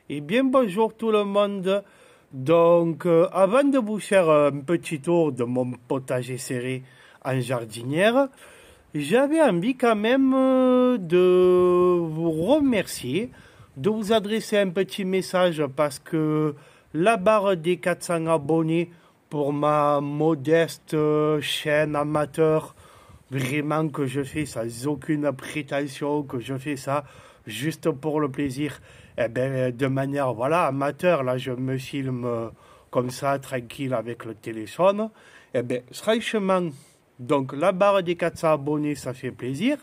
Et bien bonjour tout le monde. Donc avant de vous faire un petit tour de mon potager serré en jardinière, j'avais envie quand même de vous remercier, de vous adresser un petit message parce que la barre des 400 abonnés pour ma modeste chaîne amateur, vraiment que je fais sans aucune prétention, que je fais ça juste pour le plaisir, eh ben, de manière voilà, amateur, là je me filme comme ça, tranquille avec le téléphone, eh ben, franchement, donc la barre des 400 abonnés, ça fait plaisir.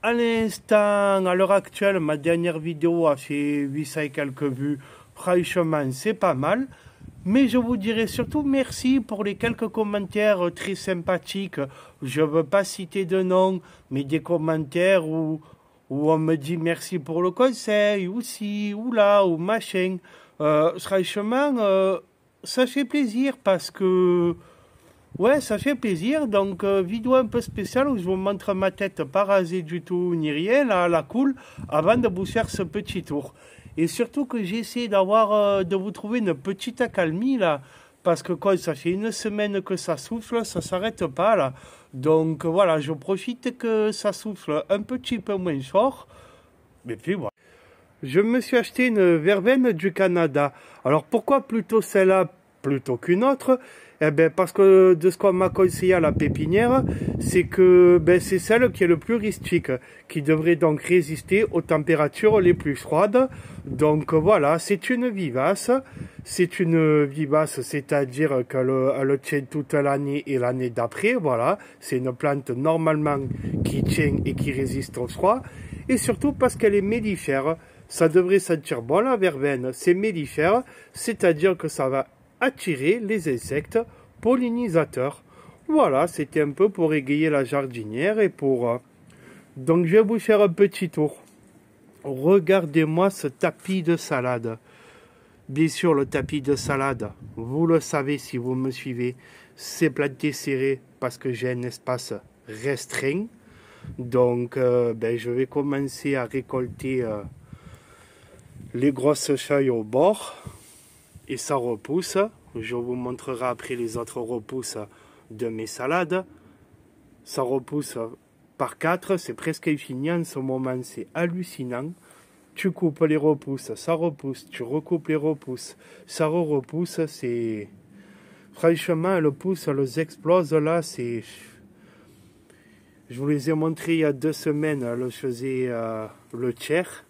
À l'instant, à l'heure actuelle, ma dernière vidéo a fait 800 et quelques vues. Franchement, c'est pas mal. Mais je vous dirais surtout merci pour les quelques commentaires très sympathiques. Je ne veux pas citer de nom, mais des commentaires où on me dit merci pour le conseil, ou ci, ou là, ou machin. Franchement, ça fait plaisir parce que ouais, ça fait plaisir. Donc, vidéo un peu spéciale où je vous montre ma tête pas rasée du tout, ni rien, là, la cool, avant de vous faire ce petit tour. Et surtout que j'ai essayé d'avoir, de vous trouver une petite accalmie, là. Parce que quoi, ça fait une semaine que ça souffle, ça s'arrête pas, là. Donc, voilà, je profite que ça souffle un petit peu moins fort. Mais puis, voilà. Je me suis acheté une verveine du Canada. Alors pourquoi plutôt celle-là plutôt qu'une autre? Eh bien parce que de ce qu'on m'a conseillé à la pépinière, c'est que ben, c'est celle qui est le plus rustique, qui devrait donc résister aux températures les plus froides. Donc voilà, c'est une vivace. C'est une vivace, c'est-à-dire qu'elle tient toute l'année et l'année d'après. Voilà, c'est une plante normalement qui tient et qui résiste au froid. Et surtout parce qu'elle est mellifère. Ça devrait sentir bon la verveine, c'est mellifère, c'est-à-dire que ça va attirer les insectes pollinisateurs. Voilà, c'était un peu pour égayer la jardinière et pour... Donc je vais vous faire un petit tour. Regardez-moi ce tapis de salade. Bien sûr, le tapis de salade, vous le savez si vous me suivez, c'est planté serré parce que j'ai un espace restreint. Donc ben, je vais commencer à récolter... les grosses feuilles au bord et ça repousse. Je vous montrerai après les autres repousses de mes salades. Ça repousse par 4, c'est presque infini en ce moment, c'est hallucinant. Tu coupes les repousses, ça repousse, tu recoupes les repousses, ça repousse, c'est... Franchement, elles poussent, elles explosent là, c'est... Je vous les ai montrés il y a 2 semaines, elles faisaient le tiers.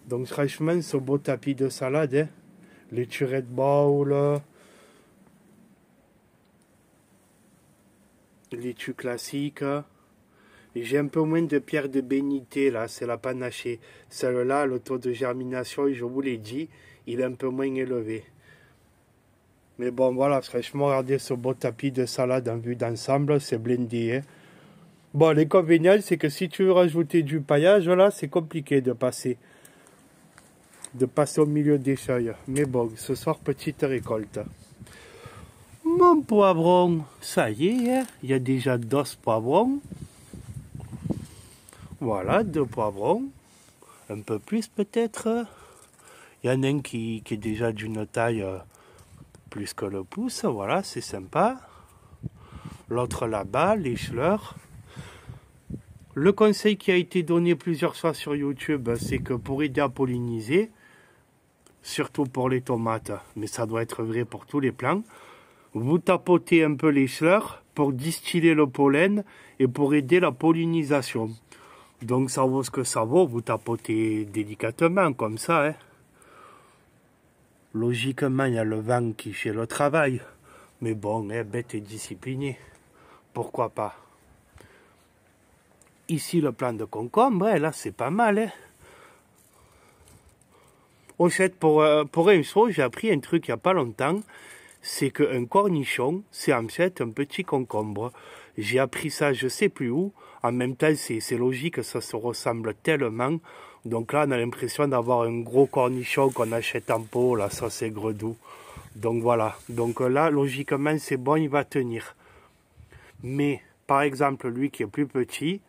Donc franchement, ce beau tapis de salade, hein, les turettes bowl, les tues classiques. J'ai un peu moins de pierre de bénité là, c'est la panachée. Celle-là, le taux de germination, je vous l'ai dit, il est un peu moins élevé. Mais bon, voilà, franchement, regardez ce beau tapis de salade en vue d'ensemble, c'est blindé. Hein. Bon, l'inconvénient, c'est que si tu veux rajouter du paillage, là, c'est compliqué de passer au milieu des feuilles. Mais bon, ce soir, petite récolte. Mon poivron, ça y est, hein, il y a déjà 2 poivrons. Voilà, 2 poivrons. Un peu plus peut-être. Il y en a un qui est déjà d'une taille plus que le pouce. Voilà, c'est sympa. L'autre là-bas, les fleurs. Le conseil qui a été donné plusieurs fois sur YouTube, c'est que pour aider à polliniser, surtout pour les tomates, mais ça doit être vrai pour tous les plants, vous tapotez un peu les fleurs pour distiller le pollen et pour aider la pollinisation. Donc ça vaut ce que ça vaut, vous tapotez délicatement comme ça. Hein. Logiquement, il y a le vent qui fait le travail, mais bon, hein, bête et discipliné, pourquoi pas. Ici, le plant de concombre, hein, là, c'est pas mal. Hein. Au fait, pour une chose, j'ai appris un truc il n'y a pas longtemps, c'est qu'un cornichon, c'est en fait un petit concombre. J'ai appris ça je sais plus où. En même temps, c'est logique, ça se ressemble tellement. Donc là, on a l'impression d'avoir un gros cornichon qu'on achète en pot, là, ça c'est gredou. Donc voilà, donc là, logiquement, c'est bon, il va tenir. Mais, par exemple, lui qui est plus petit,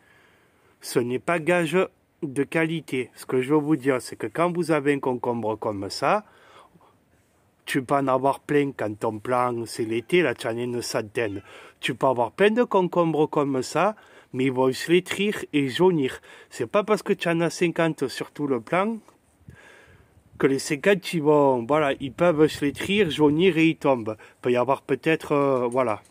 ce n'est pas gage de qualité. Ce que je veux vous dire, c'est que quand vous avez un concombre comme ça, tu peux en avoir plein quand ton plan c'est l'été, là tu en as une centaine. Tu peux avoir plein de concombres comme ça, mais ils vont se flétrir et jaunir. C'est pas parce que tu en as 50 sur tout le plan que les 50 ils vont, voilà, ils peuvent se flétrir, jaunir et ils tombent. Il peut y avoir peut-être, voilà,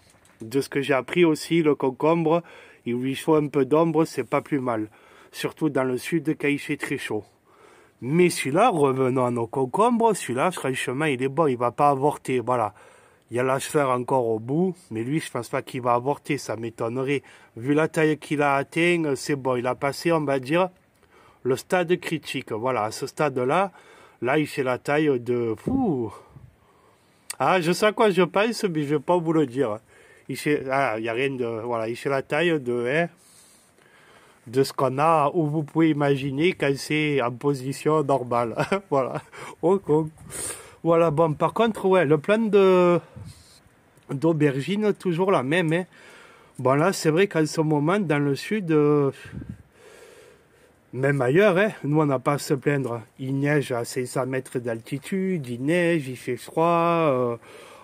de ce que j'ai appris aussi, le concombre, il lui faut un peu d'ombre, c'est pas plus mal. Surtout dans le sud quand il fait très chaud. Mais celui-là, revenons à nos concombres, celui-là, franchement, il est bon, il va pas avorter, voilà. Il y a la sphère encore au bout, mais lui, je pense pas qu'il va avorter, ça m'étonnerait. Vu la taille qu'il a atteint, c'est bon, il a passé, on va dire, le stade critique. Voilà, à ce stade-là, là, il fait la taille de... Fou. Ah, je sais à quoi je pense, mais je vais pas vous le dire. Il fait... Ah, il y a rien de... Voilà, il fait la taille de... Hein, de ce qu'on a, où vous pouvez imaginer quand c'est en position normale. Voilà. Oh. Voilà, bon, par contre, ouais, le plan d'aubergine, toujours la même. Hein. Bon, là, c'est vrai qu'en ce moment, dans le sud, même ailleurs, hein, nous, on n'a pas à se plaindre. Il neige à 500 mètres d'altitude, il neige, il fait froid.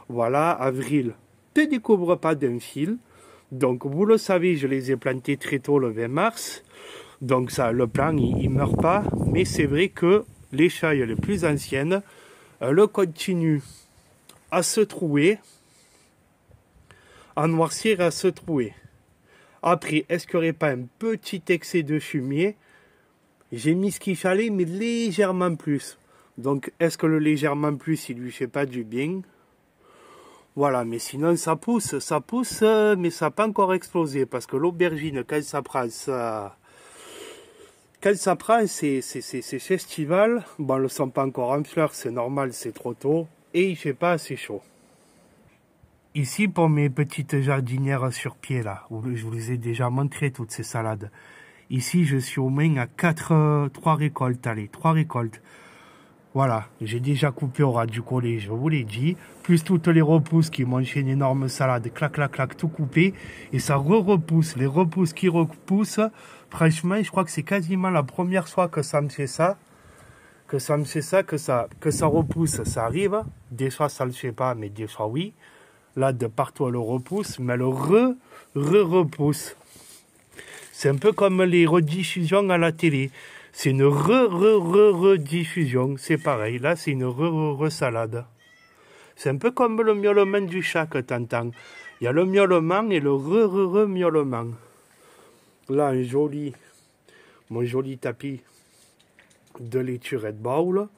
Voilà, avril, ne découvre pas d'un fil. Donc, vous le savez, je les ai plantés très tôt, le 20 mars. Donc, ça, le plan, il ne meurt pas. Mais c'est vrai que les feuilles les plus anciennes, elles continuent à se trouer, à noircir et à se trouer. Après, est-ce qu'il n'y aurait pas un petit excès de fumier? J'ai mis ce qu'il fallait, mais légèrement plus. Donc, est-ce que le légèrement plus, il lui fait pas du bien? Voilà, mais sinon ça pousse, mais ça n'a pas encore explosé, parce que l'aubergine, quand ça prend, c'est festival. Bon, elles ne sont pas encore en fleurs, c'est normal, c'est trop tôt, et il fait pas assez chaud. Ici, pour mes petites jardinières sur pied, là, où je vous les ai déjà montré, toutes ces salades. Ici, je suis au moins à 3 récoltes, allez, 3 récoltes. Voilà, j'ai déjà coupé au ras du collet, je vous l'ai dit. Plus toutes les repousses qui m'ont fait une énorme salade, clac, clac, clac, tout coupé. Et ça repousse. Les repousses qui repoussent, franchement, je crois que c'est quasiment la première fois que ça me fait ça. Que ça repousse, ça arrive. Des fois, ça ne le fait pas, mais des fois, oui. Là, de partout, elle repousse, mais elle repousse. C'est un peu comme les rediffusions à la télé. C'est une rediffusion, c'est pareil. Là, c'est une salade. C'est un peu comme le miaulement du chat que t'entends. Il y a le miaulement et le miaulement. Là, mon joli tapis de laitue Red Bowl.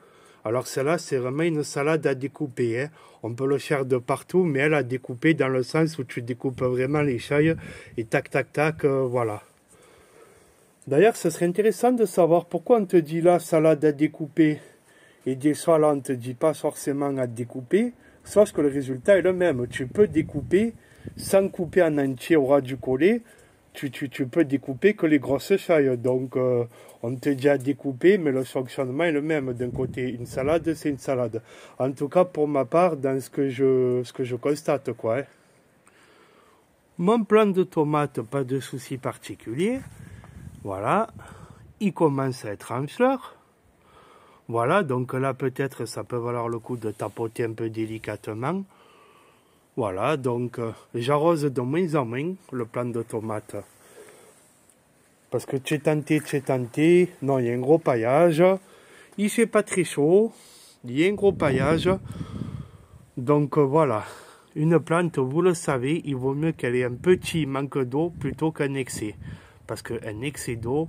Alors, celle-là, c'est vraiment une salade à découper. Hein. On peut le faire de partout, mais elle a découpé dans le sens où tu découpes vraiment les feuilles et tac, tac, tac, voilà. D'ailleurs, ce serait intéressant de savoir pourquoi on te dit là salade à découper et des fois là on ne te dit pas forcément à découper, sauf que le résultat est le même. Tu peux découper sans couper en entier au ras du collet, tu peux découper que les grosses feuilles. Donc on te dit à découper, mais le fonctionnement est le même. D'un côté, une salade, c'est une salade. En tout cas, pour ma part, dans ce que je constate, quoi. Hein. Mon plant de tomates, pas de souci particulier. Voilà, il commence à être en fleurs. Voilà, donc là peut-être ça peut valoir le coup de tapoter un peu délicatement. Voilà, donc j'arrose de moins en moins le plant de tomates. Parce que j'ai tenté. Non, il y a un gros paillage. Il fait pas très chaud. Il y a un gros paillage. Donc voilà, une plante, vous le savez, il vaut mieux qu'elle ait un petit manque d'eau plutôt qu'un excès. Parce qu'un excès d'eau,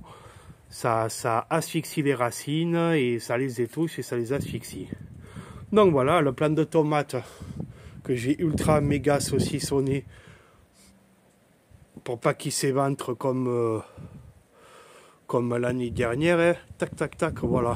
ça asphyxie les racines et ça les étouche et ça les asphyxie. Donc voilà, le plant de tomates que j'ai ultra méga saucissonné pour pas qu'il s'éventre comme l'année dernière. Hein. Tac, tac, tac, voilà.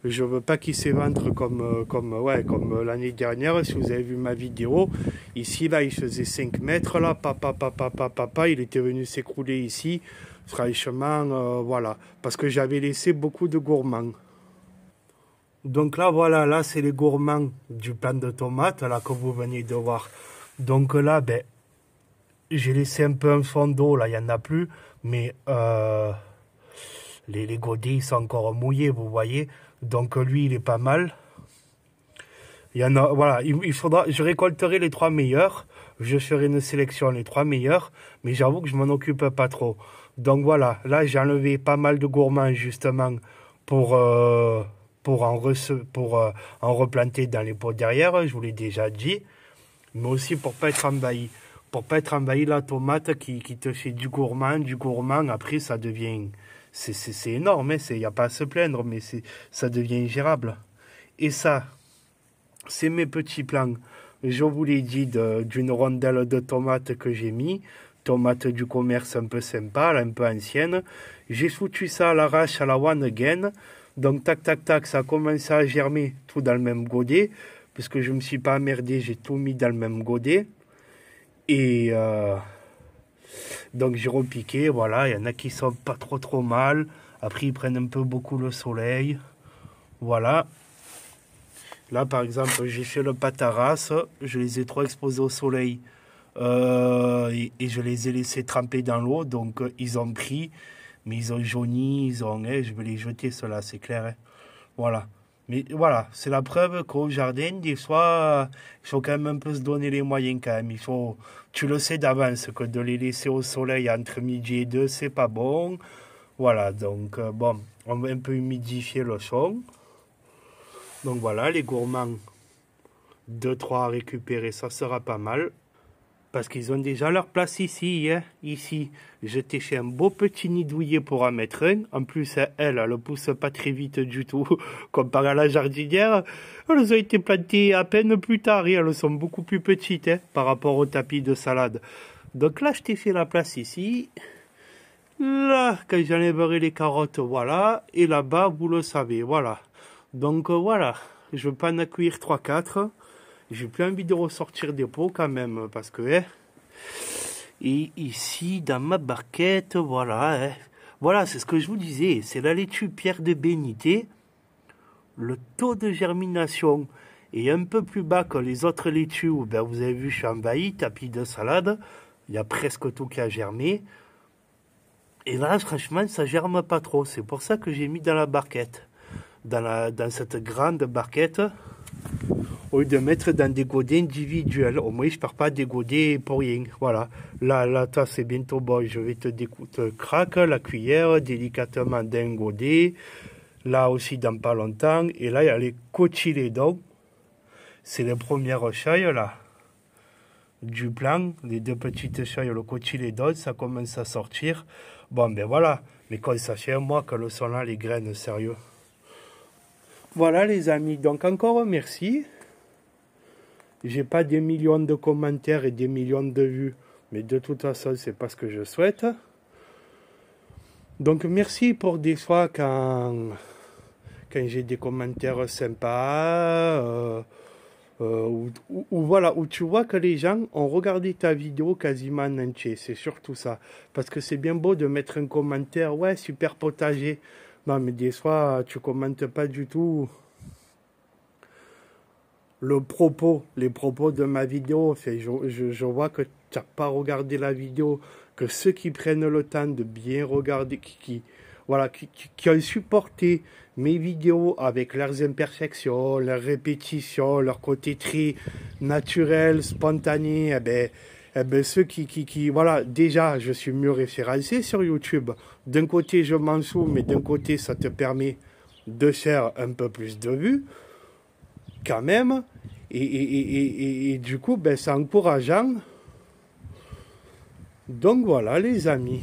Je veux pas qu'il s'éventre comme l'année dernière. Si vous avez vu ma vidéo, ici, là, il faisait 5 mètres, là, papa, il était venu s'écrouler ici. Franchement, voilà, parce que j'avais laissé beaucoup de gourmands. Donc là, voilà, là, c'est les gourmands du plant de tomates, là, que vous venez de voir. Donc là, ben, j'ai laissé un peu un fond d'eau, là, il n'y en a plus, mais Les godets, ils sont encore mouillés, vous voyez. Donc lui, il est pas mal. Il y en a, voilà, il faudra, je récolterai les 3 meilleurs. Je ferai une sélection, les 3 meilleurs. Mais j'avoue que je m'en occupe pas trop. Donc voilà, là, j'ai enlevé pas mal de gourmands, justement, pour, en replanter dans les pots derrière. Je vous l'ai déjà dit. Mais aussi pour pas être envahi. Pour pas être envahi, la tomate qui te fait du gourmand, après ça devient... C'est énorme, il n'y a pas à se plaindre, mais ça devient ingérable. Et ça, c'est mes petits plans. Je vous l'ai dit, d'une rondelle de tomates que j'ai mis. Tomate du commerce un peu sympa, un peu ancienne. J'ai foutu ça à l'arrache à la one again. Donc tac tac tac, ça a commencé à germer tout dans le même godet. Parce que je ne me suis pas emmerdé, j'ai tout mis dans le même godet. Et donc j'ai repiqué, voilà, il y en a qui sont pas trop mal. Après ils prennent un peu beaucoup le soleil. Voilà. Là par exemple j'ai fait le pataras, je les ai trop exposés au soleil. Et je les ai laissés tremper dans l'eau, donc ils ont pris, mais ils ont jauni, je vais les jeter ceux-là, c'est clair. Hein. Voilà. Mais voilà, c'est la preuve qu'au jardin, des fois, il faut quand même un peu se donner les moyens quand même. Tu le sais d'avance que de les laisser au soleil entre midi et 2, c'est pas bon. Voilà, donc bon, on va un peu humidifier le son. Donc voilà, les gourmands, 2-3 à récupérer, ça sera pas mal. Parce qu'ils ont déjà leur place ici, hein. Ici, je t'ai fait un beau petit nid douillet pour en mettre un. En plus, elle ne pousse pas très vite du tout, comparé à la jardinière. Elles ont été plantées à peine plus tard et elles sont beaucoup plus petites hein, par rapport au tapis de salade. Donc là, je t'ai fait la place ici. Là, quand j'enlèverai les carottes, voilà. Et là-bas, vous le savez, voilà. Donc voilà, je ne veux pas en accueillir 3-4. J'ai plus envie de ressortir des pots quand même, parce que... Hein, et ici, dans ma barquette, voilà. Hein, voilà, c'est ce que je vous disais. C'est la laitue Pierre de Bénité. Le taux de germination est un peu plus bas que les autres laitues. Où, ben, vous avez vu, je suis envahi, tapis de salade. Il y a presque tout qui a germé. Et là, franchement, ça germe pas trop. C'est pour ça que j'ai mis dans la barquette. Dans cette grande barquette... Au lieu de mettre dans des godets individuels. Au moins, je ne perds pas des godets pour rien. Voilà. Là, toi, c'est bientôt bon. Je vais te craque la cuillère délicatement d'un godet. Là aussi, dans pas longtemps. Et là, il y a les cotylédons. C'est les premières feuilles, là. Du plan. Les 2 petites feuilles, le cotylédon, ça commence à sortir. Bon, ben voilà. Mais quand ça fait un mois que le sont là, les graines, sérieux. Voilà, les amis. Donc, encore merci. J'ai pas des millions de commentaires et des millions de vues, mais de toute façon, c'est pas ce que je souhaite. Donc, merci pour des fois quand j'ai des commentaires sympas, voilà, où tu vois que les gens ont regardé ta vidéo quasiment en entier. C'est surtout ça. Parce que c'est bien beau de mettre un commentaire, ouais, super potager. Non, mais des fois, tu commentes pas du tout. Les propos de ma vidéo, je vois que tu n'as pas regardé la vidéo, que ceux qui prennent le temps de bien regarder, qui ont supporté mes vidéos avec leurs imperfections, leurs répétitions, leur côté très naturel, spontané, ceux qui, voilà, déjà, je suis mieux référencé sur YouTube. D'un côté, je m'en fous, mais d'un côté, ça te permet de faire un peu plus de vues. Quand même, et du coup, ben, c'est encourageant. Donc voilà, les amis.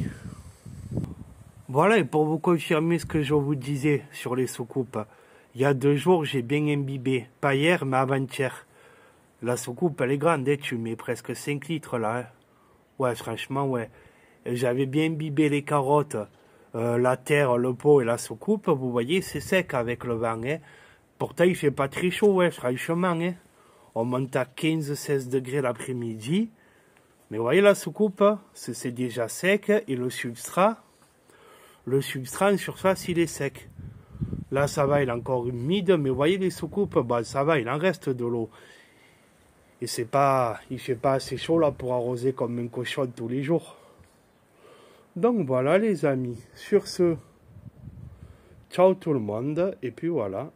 Voilà, et pour vous confirmer ce que je vous disais sur les soucoupes, il y a 2 jours, j'ai bien imbibé. Pas hier, mais avant-hier. La soucoupe, elle est grande, hein, tu mets presque 5 litres là. Hein. Ouais, franchement, ouais. J'avais bien imbibé les carottes, la terre, le pot et la soucoupe. Vous voyez, c'est sec avec le vent, hein. Pourtant, il fait pas très chaud, ouais, franchement. Hein. On monte à 15-16 degrés l'après-midi. Mais vous voyez la soucoupe, c'est déjà sec. Et le substrat en surface, il est sec. Là, ça va, il est encore humide. Mais vous voyez les soucoupes, bah, ça va, il en reste de l'eau. Et il fait pas assez chaud là pour arroser comme un cochon tous les jours. Donc voilà les amis, sur ce... Ciao tout le monde, et puis voilà.